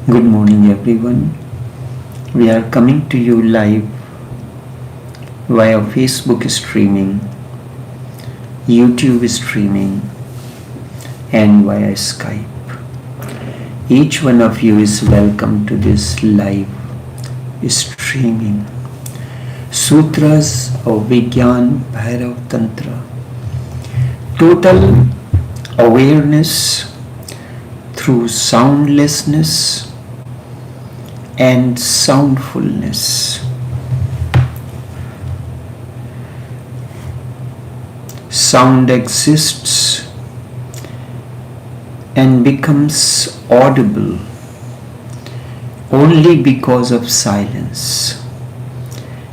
Good morning, everyone. We are coming to you live via Facebook streaming, YouTube streaming, and via Skype. Each one of you is welcome to this live streaming. Sutras of Vigyan Bhairav Tantra. Total awareness through soundlessness and soundfulness. Sound exists and becomes audible only because of silence.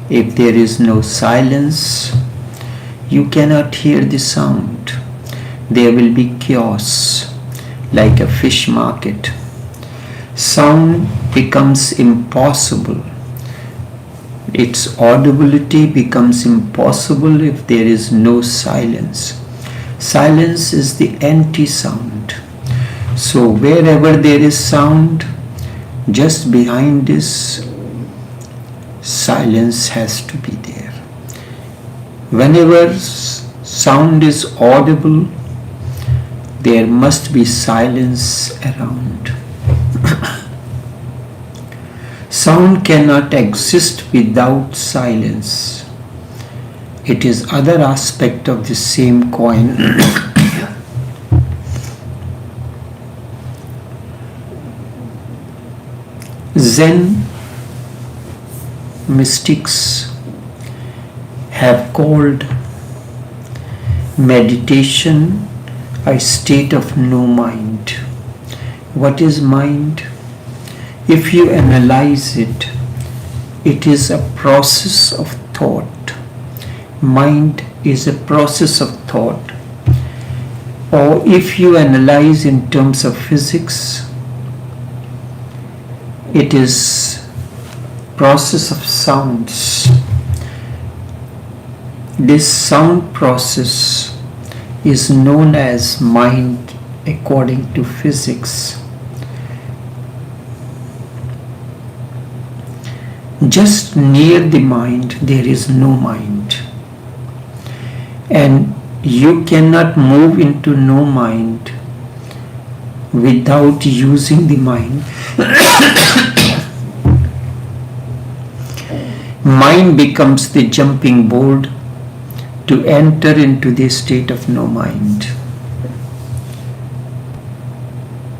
If there is no silence, you cannot hear the sound. There will be chaos, like a fish market. Sound becomes impossible. Its audibility becomes impossible if there is no silence. Silence is the anti-sound. So wherever there is sound, just behind this, silence has to be there. Whenever sound is audible, there must be silence around. Sound cannot exist without silence. It is other aspect of the same coin. Zen mystics have called meditation a state of no mind. What is mind? If you analyze it, it is a process of thought. Mind is a process of thought. Or if you analyze in terms of physics, it is process of sounds. This sound process is known as mind according to physics. Just near the mind there is no mind, and you cannot move into no mind without using the mind. Mind becomes the jumping board to enter into the state of no mind.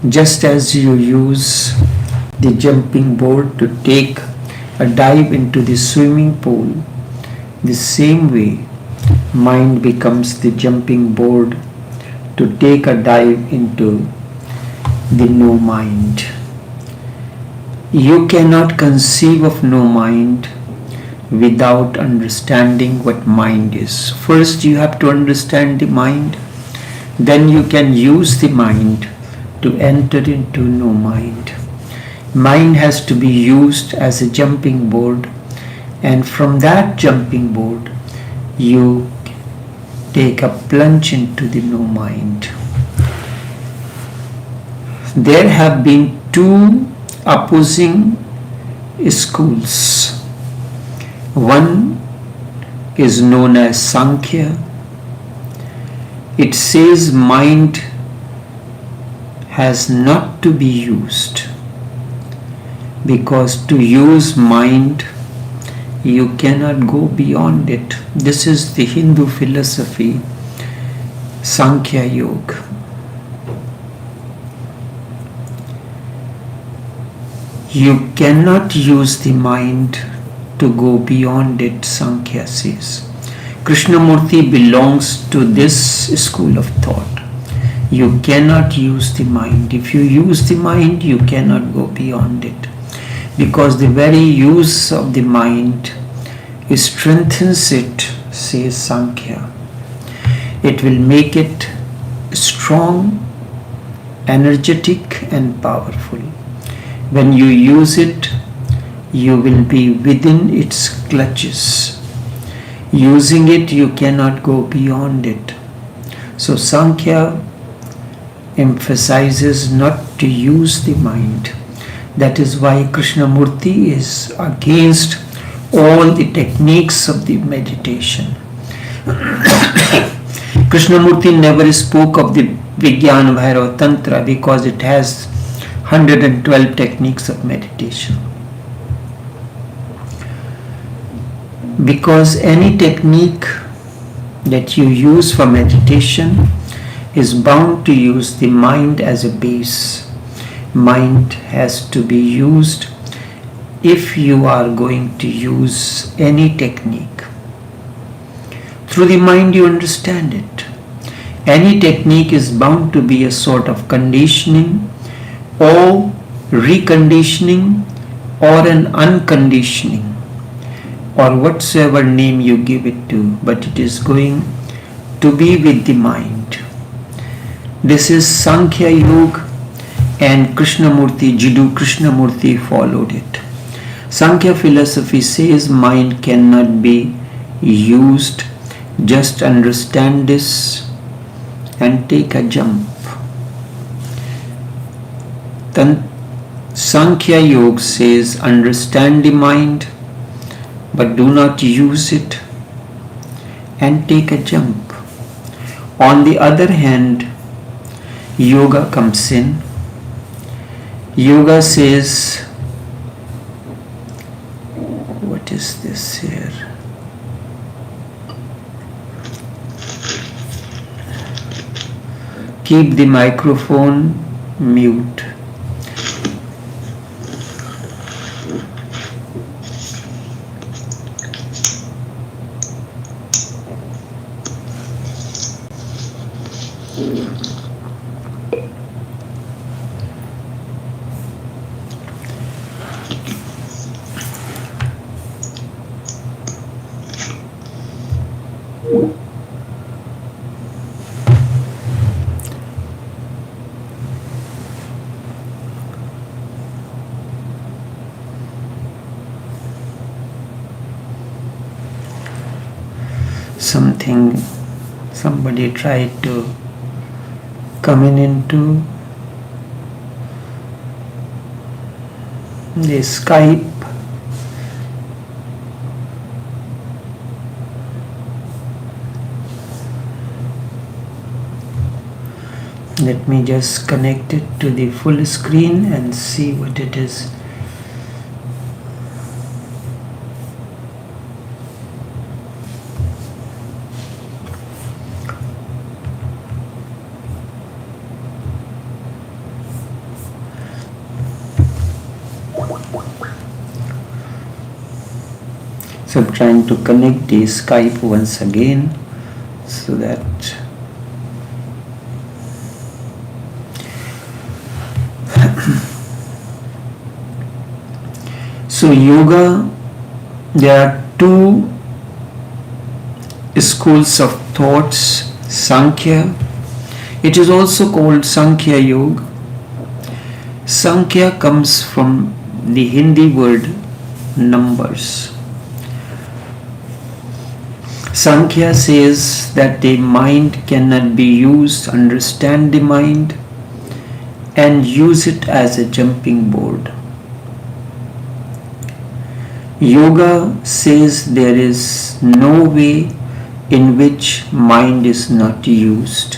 Just as you use the jumping board to take a dive into the swimming pool, the same way mind becomes the jumping board to take a dive into the no mind. You cannot conceive of no mind without understanding what mind is. First you have to understand the mind, then you can use the mind to enter into no mind. Mind has to be used as a jumping board, and from that jumping board you take a plunge into the no mind. There have been two opposing schools. One is known as Sankhya. It says mind has not to be used, because to use mind you cannot go beyond it. This is the Hindu philosophy, Sankhya Yoga. You cannot use the mind to go beyond it, Sankhya says. Krishnamurti belongs to this school of thought. You cannot use the mind. If you use the mind, you cannot go beyond it, because the very use of the mind strengthens it, says Sankhya. It will make it strong, energetic and powerful. When you use it, you will be within its clutches. Using it, you cannot go beyond it. So Sankhya emphasizes not to use the mind, That is why Krishnamurti is against all the techniques of the meditation. Krishnamurti never spoke of the Vijnana Bhairava Tantra because it has 112 techniques of meditation. Because any technique that you use for meditation is bound to use the mind as a base. Mind has to be used if you are going to use any technique. Through the mind you understand it. Any technique is bound to be a sort of conditioning or reconditioning or an unconditioning or whatsoever name you give it to, but it is going to be with the mind. This is Sankhya Yoga, and Krishnamurti, Jiddu Krishnamurti followed it. Sankhya philosophy says mind cannot be used. Just understand this and take a jump. Then Sankhya Yoga says understand the mind but do not use it and take a jump. On the other hand, yoga comes in. Yoga says, what is this here? Keep the microphone mute. Somebody tried to come into the Skype. Let me just connect it to the full screen and see what it is. So I'm trying to connect the Skype once again so that so yoga, there are two schools of thoughts. Sankhya, it is also called Sankhya Yoga. Sankhya comes from the Hindi word numbers. Sankhya says that the mind cannot be used, understand the mind and use it as a jumping board. Yoga says there is no way in which mind is not used.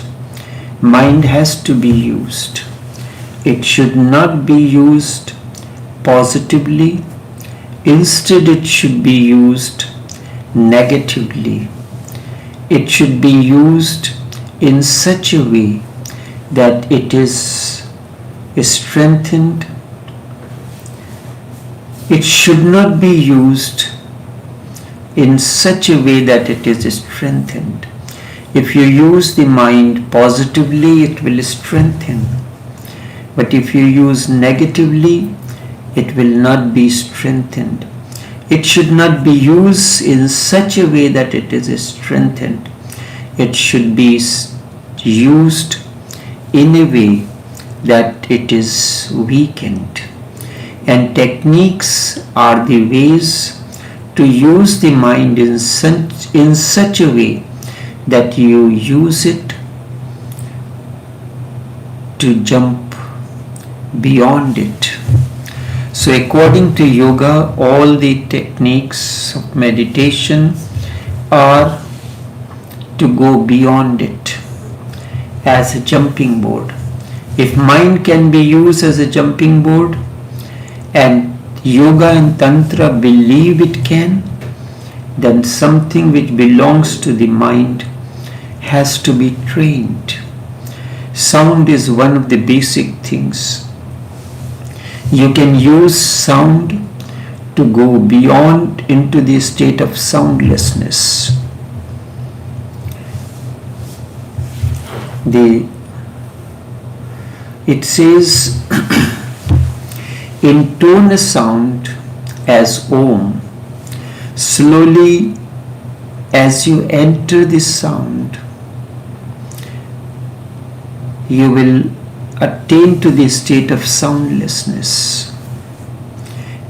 Mind has to be used. It should not be used positively. Instead, it should be used negatively. It should be used in such a way that it is strengthened. It should not be used in such a way that it is strengthened. If you use the mind positively, it will strengthen. But if you use negatively, it will not be strengthened. It should not be used in such a way that it is strengthened. It should be used in a way that it is weakened. And techniques are the ways to use the mind in such a way that you use it to jump beyond it. So according to yoga, all the techniques of meditation are to go beyond it as a jumping board. If mind can be used as a jumping board, and yoga and tantra believe it can, then something which belongs to the mind has to be trained. Sound is one of the basic things. You can use sound to go beyond into the state of soundlessness. It says, intone a sound as Om. Slowly, as you enter this sound, you will attain to the state of soundlessness.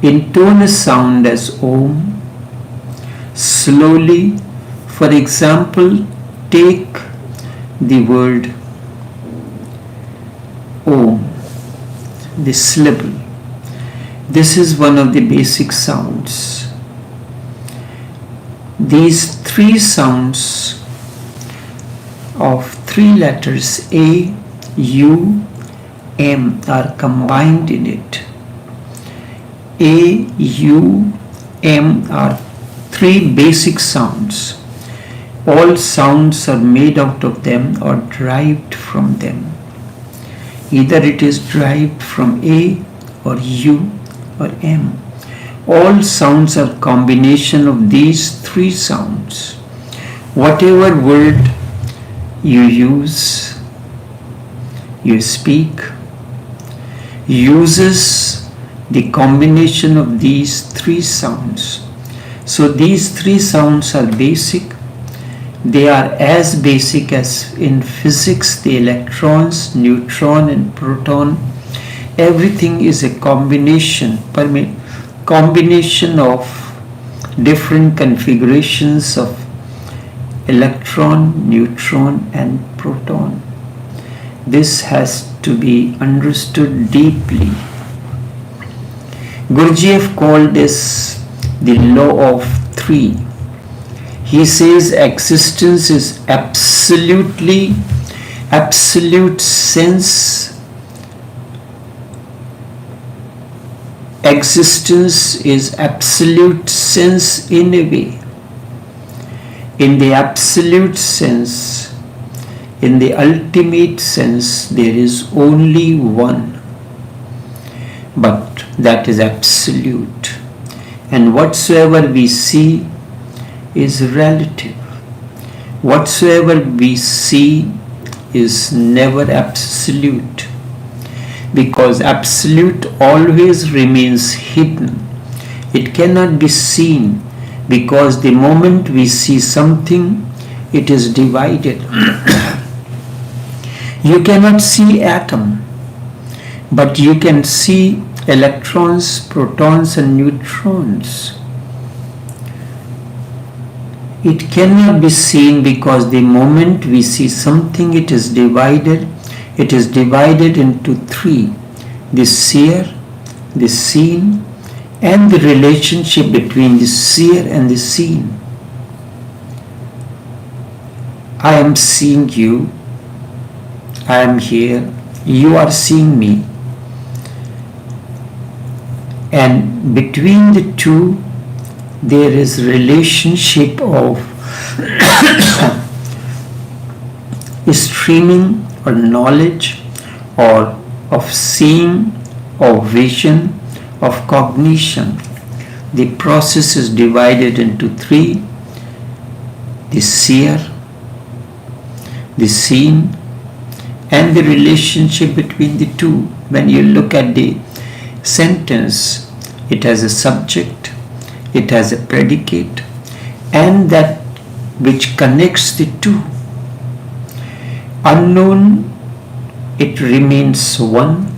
Intone a sound as Om. Slowly, for example, take the word Om, the syllable. This is one of the basic sounds. These three sounds of three letters A, U, M are combined in it. A, U, M are three basic sounds. All sounds are made out of them or derived from them. Either it is derived from A or U or M. All sounds are combination of these three sounds. Whatever word you use, you speak, uses the combination of these three sounds. So these three sounds are basic. They are as basic as in physics, the electrons, neutron and proton. Everything is a combination of different configurations of electron, neutron and proton. This has to be understood deeply. Gurdjieff called this the law of three. He says existence is absolute sense. Existence is absolute sense in a way. In the absolute sense, in the ultimate sense, there is only one. But that is absolute. And whatsoever we see is relative. Whatsoever we see is never absolute, because absolute always remains hidden. It cannot be seen, because the moment we see something, it is divided. You cannot see atom, but you can see electrons, protons and neutrons. It cannot be seen because the moment we see something, it is divided. It is divided into three: the seer, the seen, and the relationship between the seer and the seen. I am seeing you. I am here. You are seeing me. And between the two, there is relationship of streaming or knowledge, or of seeing, or vision, of cognition. The process is divided into three: the seer, the seen, and the relationship between the two. When you look at the sentence, it has a subject, it has a predicate, and that which connects the two. Unknown, it remains one.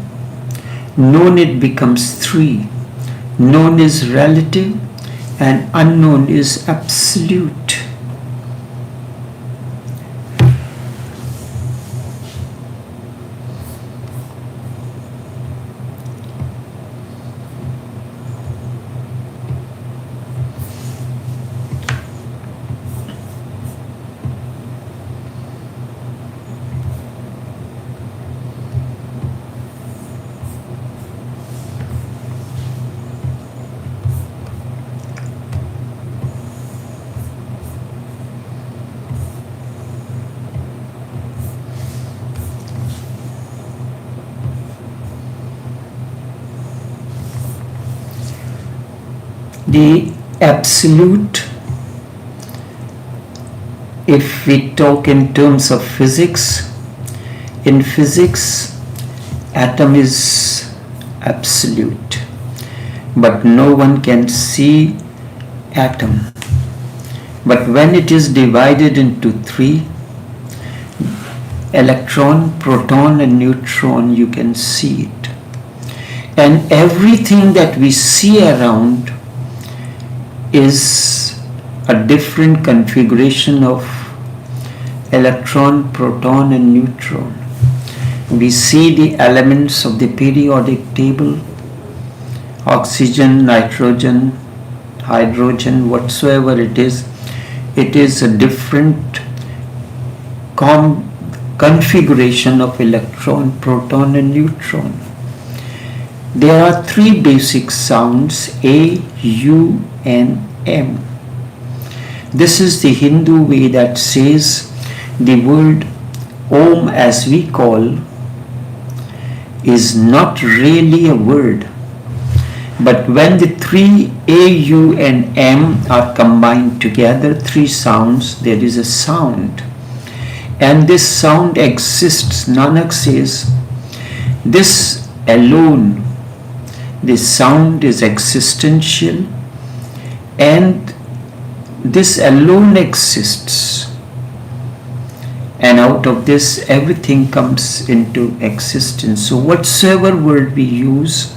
Known, it becomes three. Known is relative and unknown is absolute. The absolute, if we talk in terms of physics, in physics, atom is absolute, but no one can see atom. But when it is divided into three, electron, proton and neutron, you can see it. And everything that we see around is a different configuration of electron, proton and neutron. We see the elements of the periodic table, oxygen, nitrogen, hydrogen, whatsoever it is a different configuration of electron, proton and neutron. There are three basic sounds, A, U and M. This is the Hindu way that says the word Om, as we call, is not really a word. But when the three A, U and M are combined together, three sounds, there is a sound. And this sound exists. Nanak says, this alone, this sound is existential, and this alone exists. And out of this, everything comes into existence. So whatsoever word we use,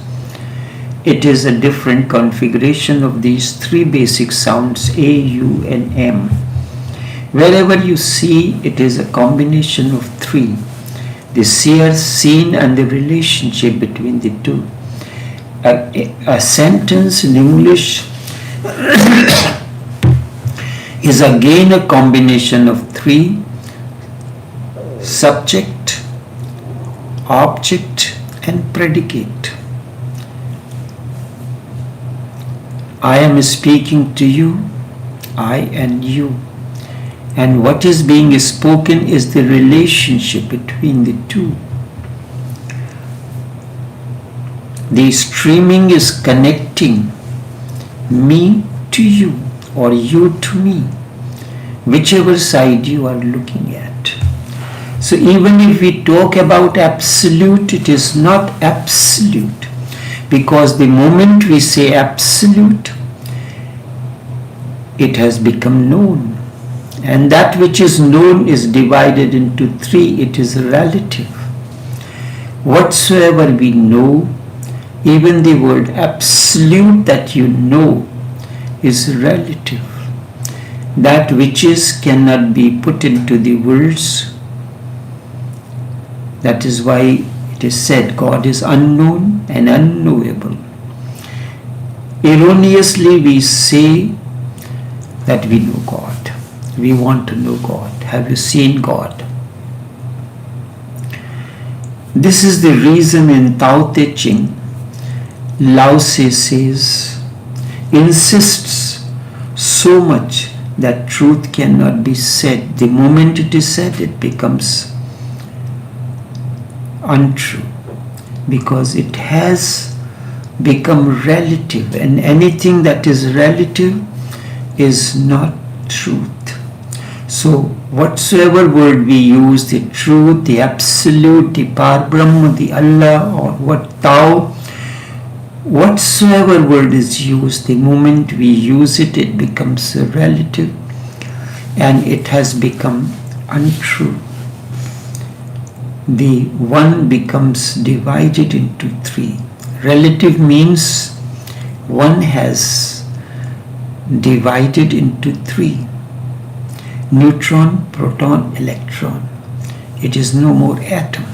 it is a different configuration of these three basic sounds, A, U and M. Wherever you see, it is a combination of three. The seer, seen and the relationship between the two. A sentence in English is again a combination of three: subject, object and predicate. I am speaking to you, I and you. And what is being spoken is the relationship between the two. The streaming is connecting me to you or you to me, whichever side you are looking at. So even if we talk about absolute, it is not absolute, because the moment we say absolute, it has become known. And that which is known is divided into three. It is relative. Whatsoever we know, even the word absolute that you know, is relative. That which is cannot be put into the words. That is why it is said God is unknown and unknowable. Erroneously we say that we know God. We want to know God. Have you seen God? This is the reason in Tao Te Ching, Lao Tse says, insists so much that truth cannot be said. The moment it is said, it becomes untrue, because it has become relative, and anything that is relative is not truth. So whatsoever word we use, the truth, the absolute, the Parbrahma, the Allah, or what Tao, whatsoever word is used, the moment we use it, it becomes relative and it has become untrue. The one becomes divided into three. Relative means one has divided into three: neutron, proton, electron. It is no more atom.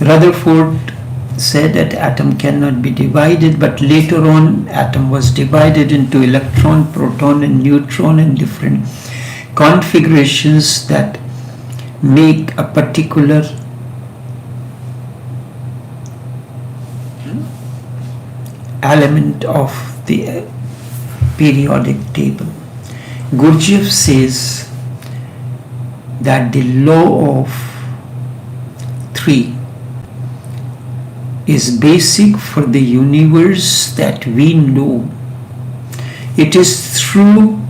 Rutherford said that atom cannot be divided, but later on atom was divided into electron, proton and neutron, and different configurations that make a particular element of the periodic table. Gurdjieff says that the law of three is basic for the universe that we know. It is through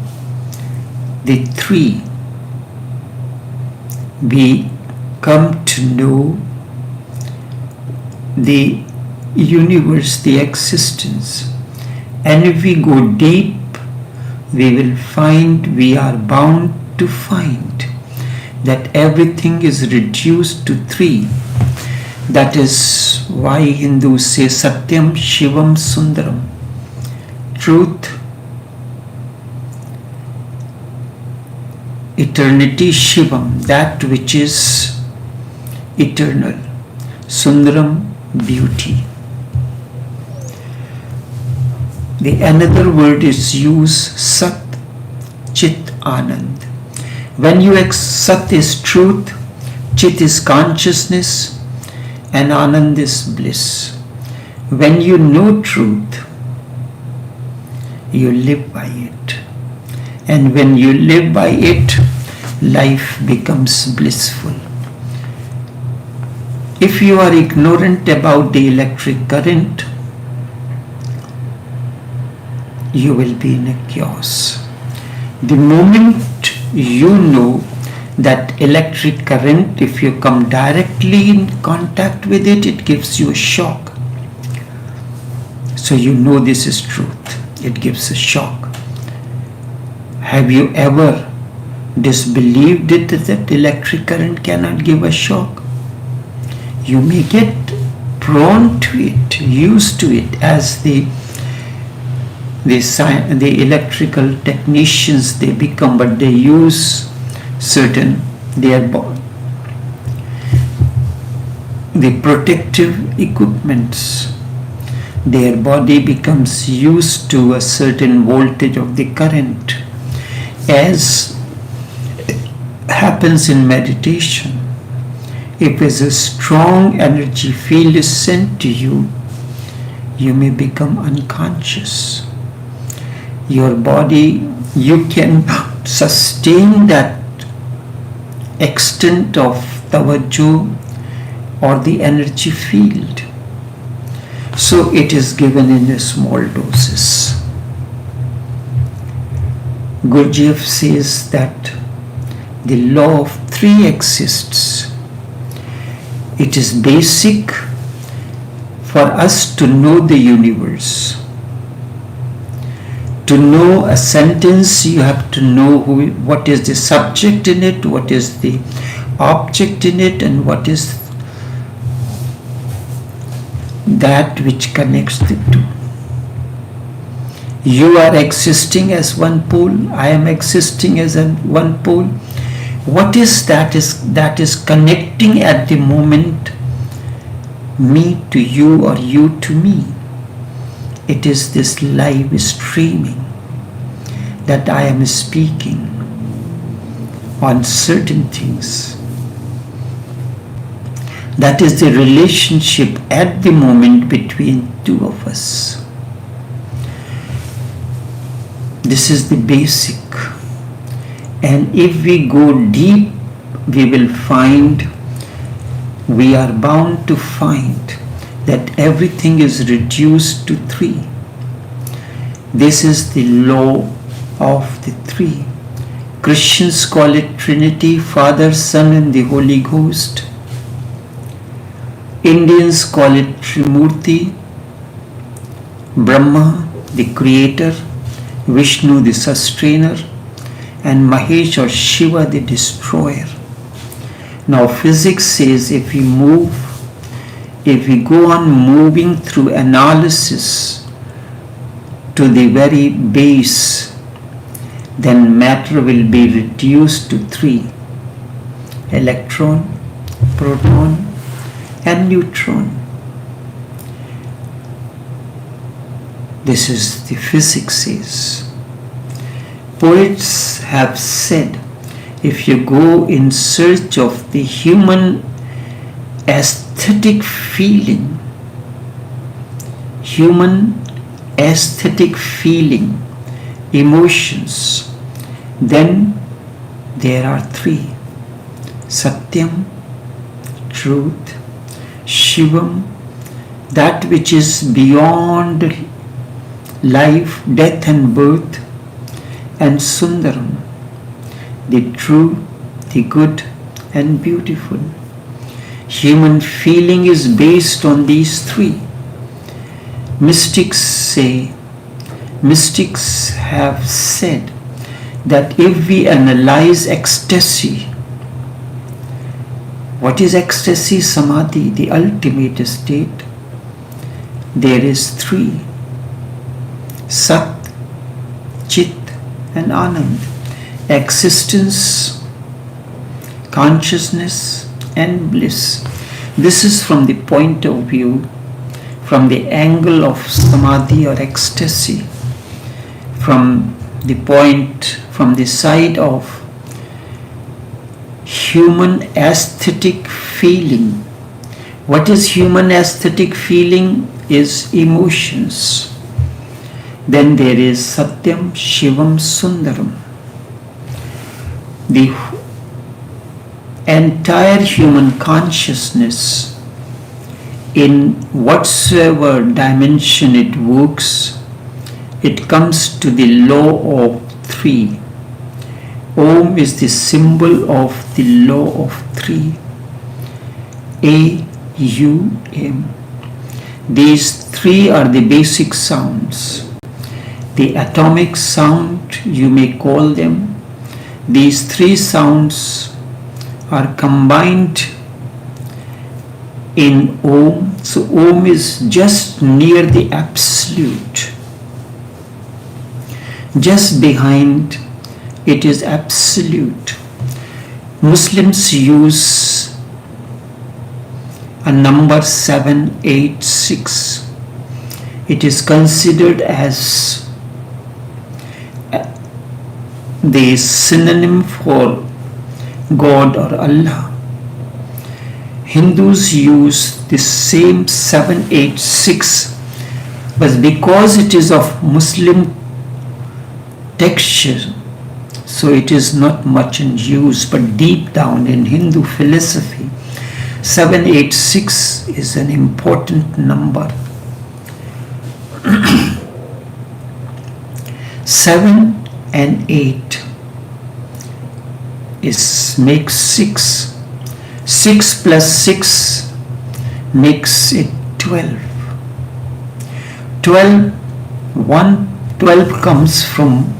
the three we come to know the universe, the existence. And if we go deep, we will find, we are bound to find that everything is reduced to three. That is why Hindus say Satyam, Shivam, Sundaram. Truth, eternity, Shivam, that which is eternal. Sundaram, beauty. The another word is used, Sat, Chit, Anand. When you Sat is truth, Chit is consciousness, and Anand is bliss. When you know truth, you live by it. And when you live by it, life becomes blissful. If you are ignorant about the electric current, you will be in a chaos. The moment you know that electric current, if you come directly in contact with it, it gives you a shock. So you know this is truth. It gives a shock. Have you ever disbelieved it that electric current cannot give a shock? You may get prone to it, used to it, as the electrical technicians they become, but they use certain the protective equipments. Their body becomes used to a certain voltage of the current, as happens in meditation. If a strong energy field is sent to you, you may become unconscious. Your body, you can sustain that extent of tawajjuh or the energy field. So it is given in a small doses. Gurdjieff says that the law of three exists. It is basic for us to know the universe. To know a sentence, you have to know what is the subject in it, what is the object in it, and what is that which connects the two. You are existing as one pole, I am existing as one pole. What is that is connecting at the moment me to you or you to me? It is this live streaming that I am speaking on certain things. That is the relationship at the moment between two of us. This is the basic. And if we go deep, we will find, we are bound to find that everything is reduced to three. This is the law of the three. Christians call it Trinity, Father, Son, and the Holy Ghost. Indians call it Trimurti, Brahma, the creator, Vishnu, the sustainer, and Mahesh or Shiva, the destroyer. Now physics says if we go on moving through analysis to the very base, then matter will be reduced to three: electron, proton, and neutron. This is the physics says. Poets have said, if you go in search of the human aesthetic feeling, emotions, then there are three: Satyam, truth, Shivam, that which is beyond life, death and birth, and Sundaram, the true, the good and beautiful. Human feeling is based on these three. Mystics have said that if we analyze ecstasy, what is ecstasy? Samadhi, the ultimate state. There is three: Sat, Chit and Anand. Existence, consciousness and bliss. This is from the point of view, from the angle of Samadhi or ecstasy, from the side of human aesthetic feeling. What is human aesthetic feeling? Is emotions. Then there is Satyam, Shivam, Sundaram. The entire human consciousness, in whatsoever dimension it works, it comes to the law of three. Om is the symbol of the law of three. A-U-M. These three are the basic sounds. The atomic sound, you may call them. These three sounds are combined in Om. So Om is just near the absolute. Just behind it is absolute. Muslims use a number 786. It is considered as the synonym for God or Allah. Hindus use the same 786, but because it is of Muslim texture, so it is not much in use, but deep down in Hindu philosophy, 786 is an important number. 7 and 8 makes 6. 6 plus 6 makes it 12. 12 comes from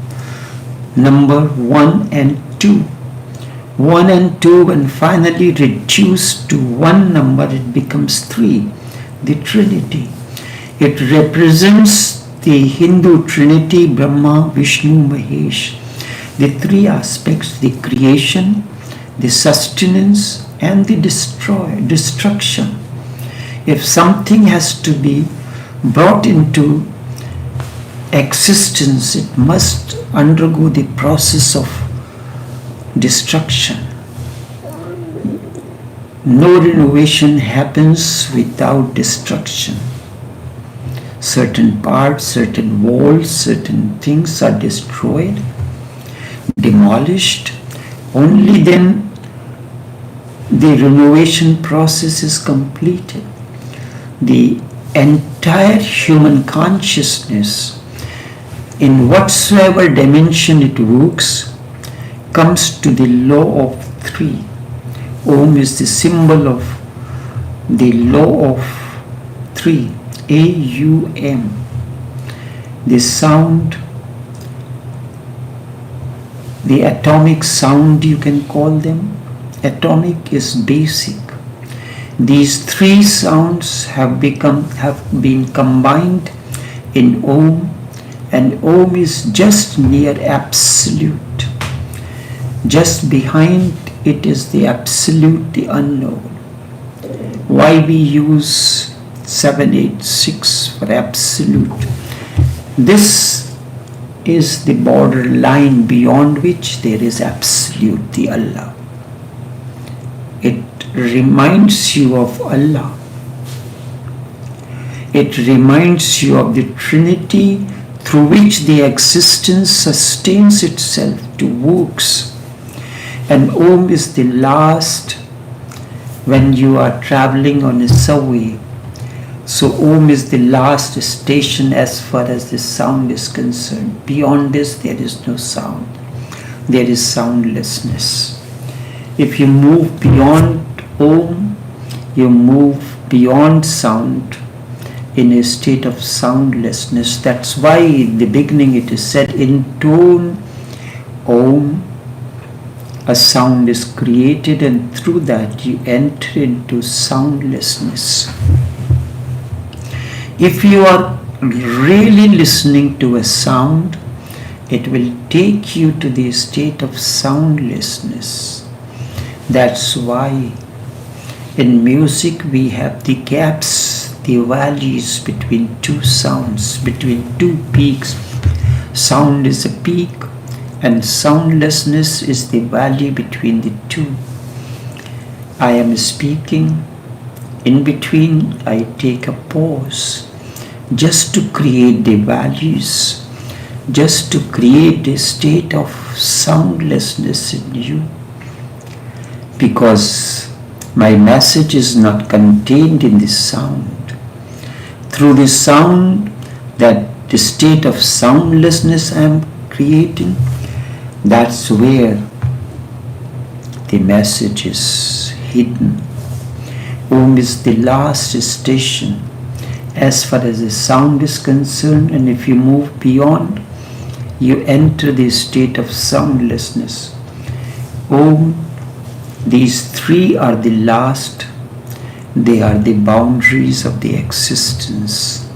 number 1 and 2. 1 and 2, and finally reduced to one number, it becomes 3, the Trinity. It represents the Hindu Trinity, Brahma, Vishnu, Mahesh. The three aspects: the creation, the sustenance and the destruction. If something has to be brought into existence, it must undergo the process of destruction. No renovation happens without destruction. Certain parts, certain walls, certain things are destroyed, demolished. Only then the renovation process is completed. The entire human consciousness, in whatsoever dimension it works, comes to the law of three. Om is the symbol of the law of three. A-U-M. The sound, the atomic sound, you can call them. Atomic is basic. These three sounds have been combined in Om, and Om is just near absolute. Just behind it is the absolute, the unknown. Why we use 786 for absolute? This is the border line beyond which there is absolute, the Allah. It reminds you of Allah. It reminds you of the Trinity through which the existence sustains itself to works. And Om is the last. When you are traveling on a subway, So Om is the last station as far as the sound is concerned. Beyond this, there is no sound. There is soundlessness. If you move beyond Om, you move beyond sound in a state of soundlessness. That's why in the beginning it is said, intone Om, a sound is created, and through that you enter into soundlessness. If you are really listening to a sound, it will take you to the state of soundlessness. That's why in music we have the gaps, the valleys between two sounds, between two peaks. Sound is a peak and soundlessness is the valley between the two. I am speaking. In between, I take a pause just to create the values, just to create a state of soundlessness in you. Because my message is not contained in the sound. Through the sound, that the state of soundlessness I am creating, that's where the message is hidden. Om is the last station as far as the sound is concerned, and if you move beyond, you enter the state of soundlessness. Om, these three are the last, they are the boundaries of the existence,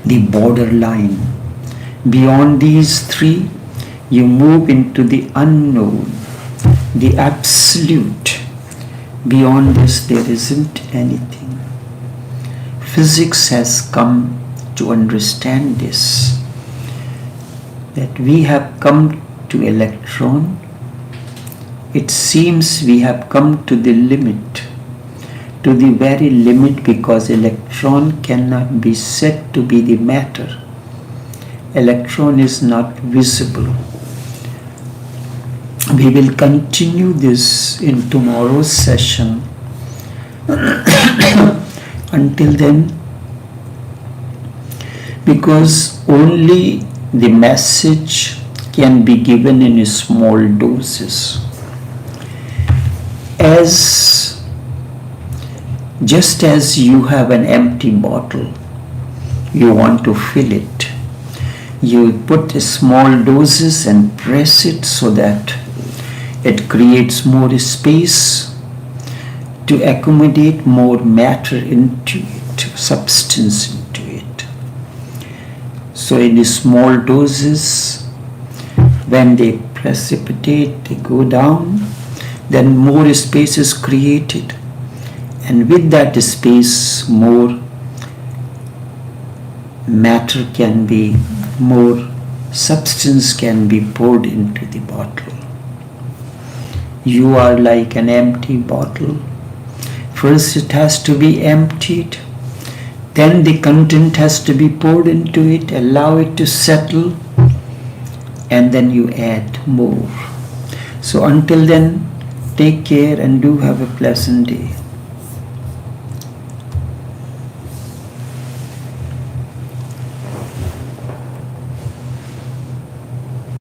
the borderline. Beyond these three, you move into the unknown, the absolute. Beyond this, there isn't anything. Physics has come to understand this, that we have come to electron. It seems we have come to the limit, to the very limit, because electron cannot be said to be the matter. Electron is not visible. We will continue this in tomorrow's session. Until then, because only the message can be given in small doses. Just as you have an empty bottle, you want to fill it. You put small doses and press it so that it creates more space to accommodate more matter into it, substance into it. So in small doses, when they precipitate, they go down, then more space is created. And with that space, more matter can be, more substance can be poured into the bottle. You are like an empty bottle. First it has to be emptied, then the content has to be poured into it, allow it to settle, and then you add more. So until then, take care and do have a pleasant day.